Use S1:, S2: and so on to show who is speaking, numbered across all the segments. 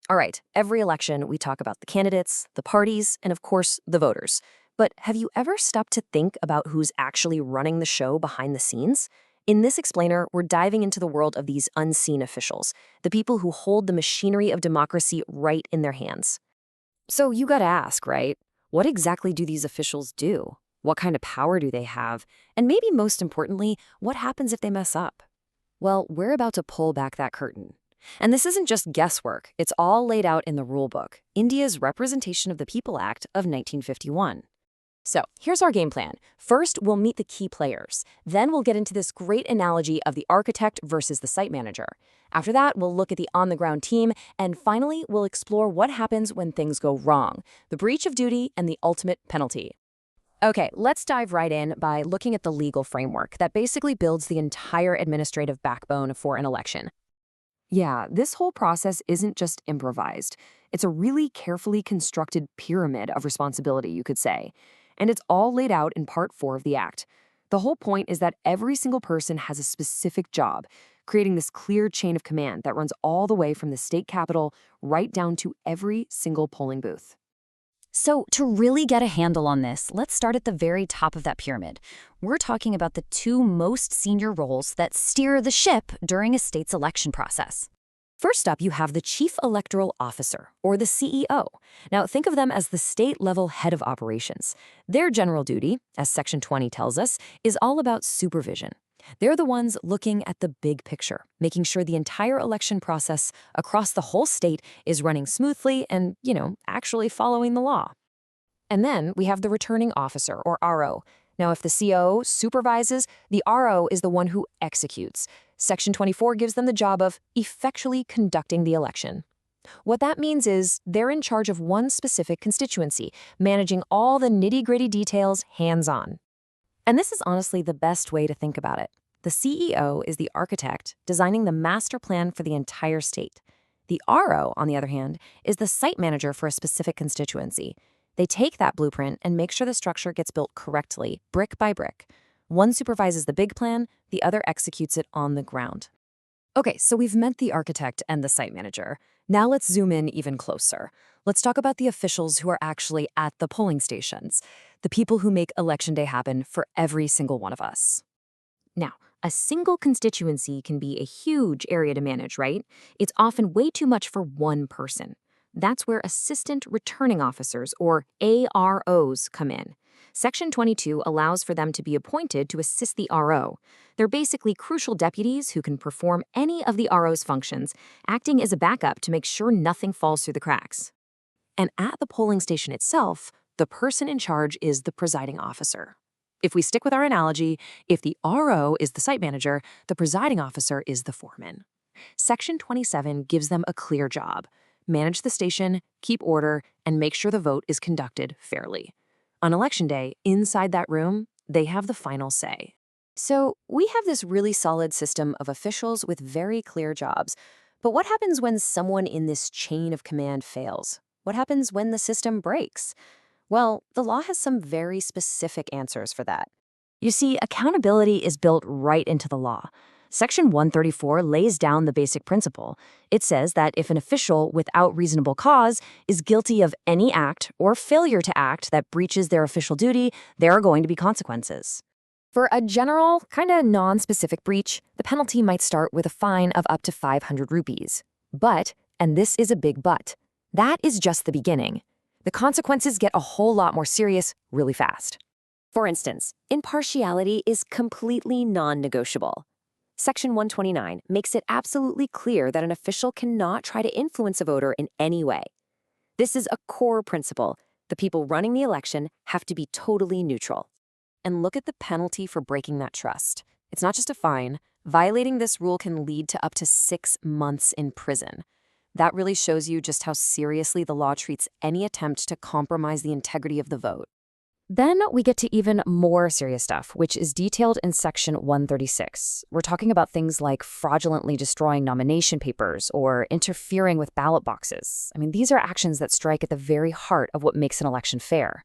S1: All right, every election we talk about the candidates, the parties, and of course, the voters. But have you ever stopped to think about who's actually running the show behind the scenes? In this explainer, we're diving into the world of these unseen officials, the people who hold the machinery of democracy right in their hands. So you gotta ask, right? What exactly do these officials do? What kind of power do they have? And maybe most importantly, what happens if they mess up? Well, we're about to pull back that curtain. And this isn't just guesswork, it's all laid out in the rulebook, India's Representation of the People Act of 1951. So here's our game plan. First, we'll meet the key players. Then we'll get into this great analogy of the architect versus the site manager. After that, we'll look at the on-the-ground team. And finally, we'll explore what happens when things go wrong, the breach of duty and the ultimate penalty. Okay, let's dive right in by looking at the legal framework that basically builds the entire administrative backbone for an election. Yeah, this whole process isn't just improvised. It's a really carefully constructed pyramid of responsibility, you could say. And it's all laid out in Part 4 of the Act. The whole point is that every single person has a specific job, creating this clear chain of command that runs all the way from the state capitol right down to every single polling booth. So to really get a handle on this, let's start at the very top of that pyramid. We're talking about the two most senior roles that steer the ship during a state's election process. First up, you have the Chief Electoral Officer, or the CEO. Now, think of them as the state-level head of operations. Their general duty, as Section 20 tells us, is all about supervision. They're the ones looking at the big picture, making sure the entire election process across the whole state is running smoothly and, actually following the law. And then we have the Returning Officer, or RO. Now, if the COO supervises, the RO is the one who executes. Section 24 gives them the job of effectually conducting the election. What that means is they're in charge of one specific constituency, managing all the nitty-gritty details hands-on. And this is honestly the best way to think about it. The CEO is the architect designing the master plan for the entire state. The RO, on the other hand, is the site manager for a specific constituency. They take that blueprint and make sure the structure gets built correctly, brick by brick. One supervises the big plan, the other executes it on the ground. Okay, so we've met the architect and the site manager. Now let's zoom in even closer. Let's talk about the officials who are actually at the polling stations, the people who make Election Day happen for every single one of us. Now, a single constituency can be a huge area to manage, right? It's often way too much for one person. That's where Assistant Returning Officers, or AROs, come in. Section 22 allows for them to be appointed to assist the RO. They're basically crucial deputies who can perform any of the RO's functions, acting as a backup to make sure nothing falls through the cracks. And at the polling station itself, the person in charge is the presiding officer. If we stick with our analogy, if the RO is the site manager, the presiding officer is the foreman. Section 27 gives them a clear job: manage the station, keep order, and make sure the vote is conducted fairly. On Election Day, inside that room, they have the final say. So we have this really solid system of officials with very clear jobs. But what happens when someone in this chain of command fails? What happens when the system breaks? Well, the law has some very specific answers for that. You see, accountability is built right into the law. Section 134 lays down the basic principle. It says that if an official without reasonable cause is guilty of any act or failure to act that breaches their official duty, there are going to be consequences. For a general, kind of non-specific breach, the penalty might start with a fine of up to 500 rupees. But, and this is a big but, that is just the beginning. The consequences get a whole lot more serious really fast. For instance, impartiality is completely non-negotiable. Section 129 makes it absolutely clear that an official cannot try to influence a voter in any way. This is a core principle. The people running the election have to be totally neutral. And look at the penalty for breaking that trust. It's not just a fine. Violating this rule can lead to up to 6 months in prison. That really shows you just how seriously the law treats any attempt to compromise the integrity of the vote. Then we get to even more serious stuff, which is detailed in Section 136. We're talking about things like fraudulently destroying nomination papers or interfering with ballot boxes. These are actions that strike at the very heart of what makes an election fair.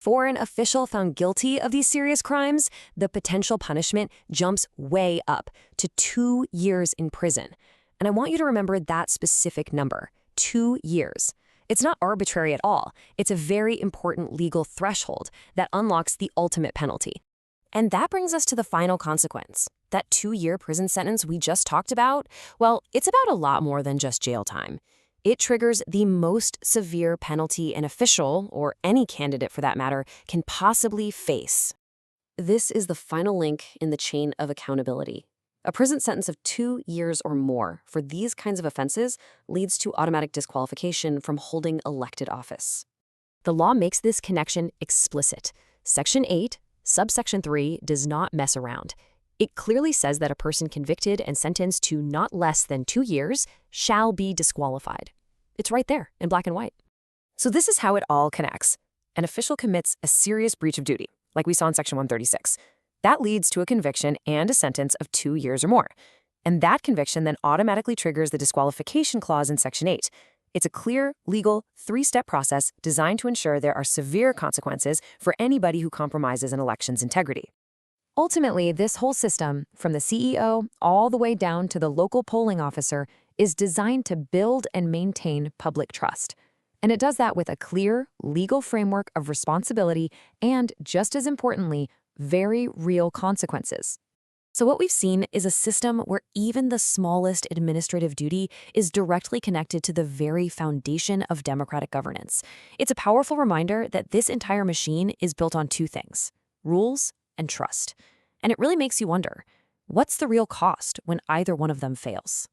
S1: For an official found guilty of these serious crimes, the potential punishment jumps way up to 2 years in prison. And I want you to remember that specific number, 2 years. It's not arbitrary at all. It's a very important legal threshold that unlocks the ultimate penalty. And that brings us to the final consequence. That 2-year prison sentence we just talked about, well, it's about a lot more than just jail time. It triggers the most severe penalty an official, or any candidate for that matter, can possibly face. This is the final link in the chain of accountability. A prison sentence of 2 years or more for these kinds of offenses leads to automatic disqualification from holding elected office. The law makes this connection explicit. Section 8, subsection 3 does not mess around. It clearly says that a person convicted and sentenced to not less than 2 years shall be disqualified. It's right there in black and white. So this is how it all connects. An official commits a serious breach of duty, like we saw in Section 136. That leads to a conviction and a sentence of 2 years or more. And that conviction then automatically triggers the disqualification clause in Section 8. It's a clear, legal, 3-step process designed to ensure there are severe consequences for anybody who compromises an election's integrity. Ultimately, this whole system, from the CEO all the way down to the local polling officer, is designed to build and maintain public trust. And it does that with a clear, legal framework of responsibility and, just as importantly, very real consequences. So what we've seen is a system where even the smallest administrative duty is directly connected to the very foundation of democratic governance. It's a powerful reminder that this entire machine is built on 2 things: rules and trust. And it really makes you wonder, what's the real cost when either one of them fails?